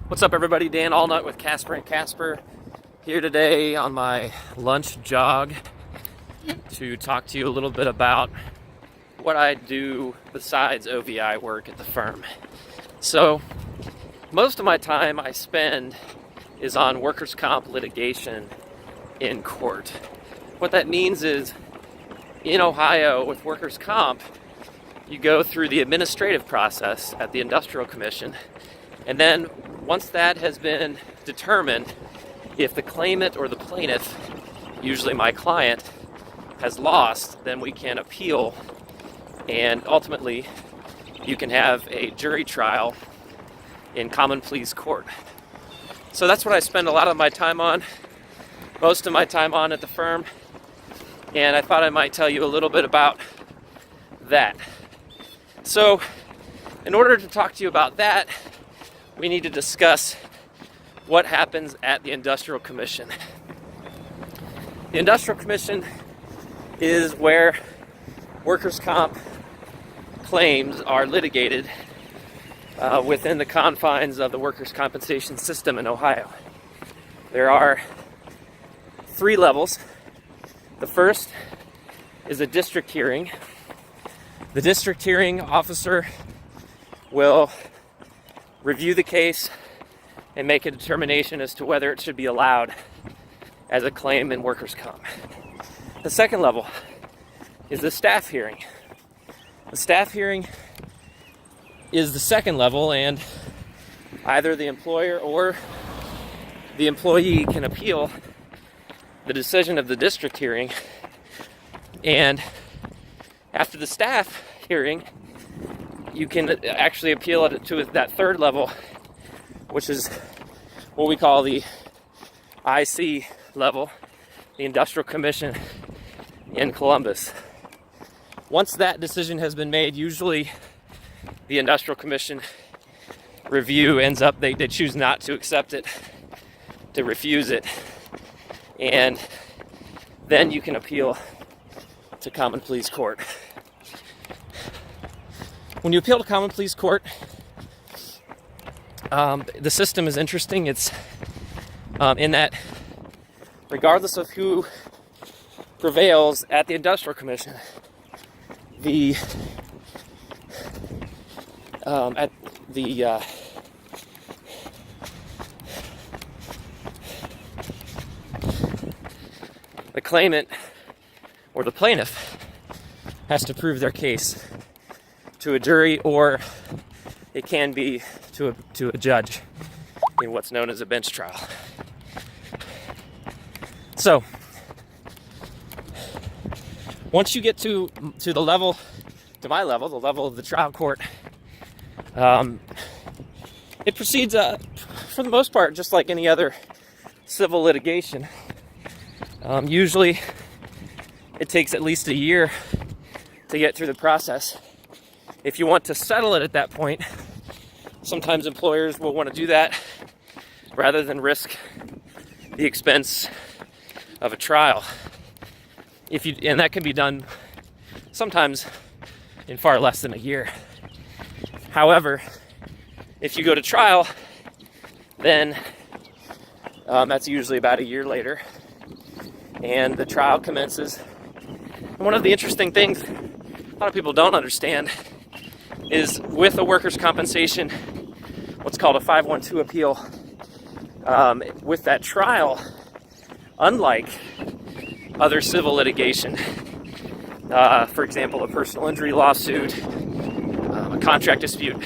What's up, everybody? Dan Allnut with Casper and Casper here today on my lunch jog to talk to you a little bit about what I do besides OVI work at the firm. So, most of my time I spend is on workers' comp litigation in court. What that means is, in Ohio, with workers' comp, you go through the administrative process at the Industrial Commission, and then once that has been determined, if the claimant or the plaintiff, usually my client, has lost, then we can appeal, and ultimately you can have a jury trial in common pleas court. So that's what I spend a lot of my time on, most of my time on at the firm, and I thought I might tell you a little bit about that. So in order to talk to you about that, we need to discuss what happens at the Industrial Commission. The Industrial Commission is where workers' comp claims are litigated within the confines of the workers' compensation system in Ohio. There are 3 levels. The first is a district hearing. The district hearing officer will review the case and make a determination as to whether it should be allowed as a claim in workers' comp. The second level is the staff hearing. The staff hearing is the second level, and either the employer or the employee can appeal the decision of the district hearing. And after the staff hearing, you can actually appeal it to that third level, which is what we call the IC level, the Industrial Commission in Columbus. Once that decision has been made, usually the Industrial Commission review ends up, they choose not to accept it, to refuse it, and then you can appeal to common pleas court. When you appeal to common pleas court, the system is interesting. It's in that regardless of who prevails at the Industrial Commission, the claimant or the plaintiff has to prove their case to a jury, or it can be to a judge in what's known as a bench trial. So once you get to the level, to my level, the level of the trial court, it proceeds for the most part just like any other civil litigation. Usually it takes at least a year to get through the process. If you want to settle it at that point, sometimes employers will want to do that rather than risk the expense of a trial. And that can be done sometimes in far less than a year. However, if you go to trial, then that's usually about a year later, and the trial commences. And one of the interesting things a lot of people don't understand is with a workers' compensation, what's called a 512 appeal, with that trial, unlike other civil litigation, for example, a personal injury lawsuit, a contract dispute,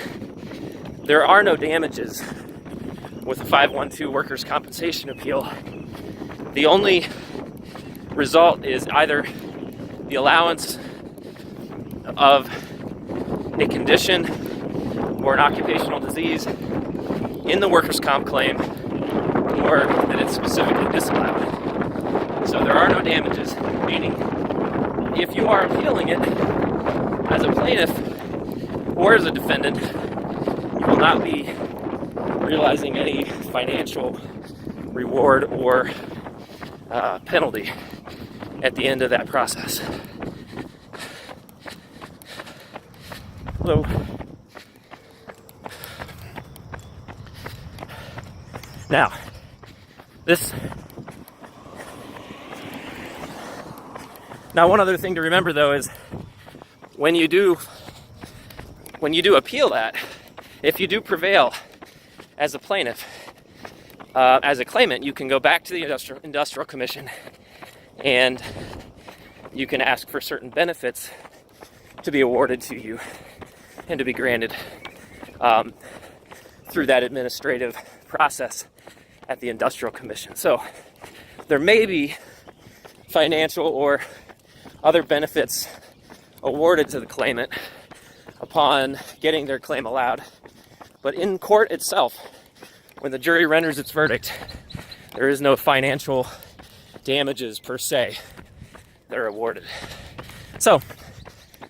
there are no damages with a 512 workers' compensation appeal. The only result is either the allowance of a condition or an occupational disease in the workers' comp claim, or that it's specifically disallowed. So there are no damages, meaning if you are appealing it as a plaintiff or as a defendant, you will not be realizing any financial reward or penalty at the end of that process. Hello. Now, one other thing to remember though is when you do appeal that, if you do prevail as a plaintiff, as a claimant, you can go back to the Industrial Commission and you can ask for certain benefits to be awarded to you and to be granted through that administrative process at the Industrial Commission. So there may be financial or other benefits awarded to the claimant upon getting their claim allowed. But in court itself, when the jury renders its verdict, there is no financial damages per se that are awarded. So,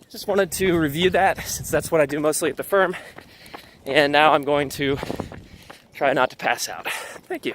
just wanted to review that since that's what I do mostly at the firm. And now I'm going to try not to pass out. Thank you.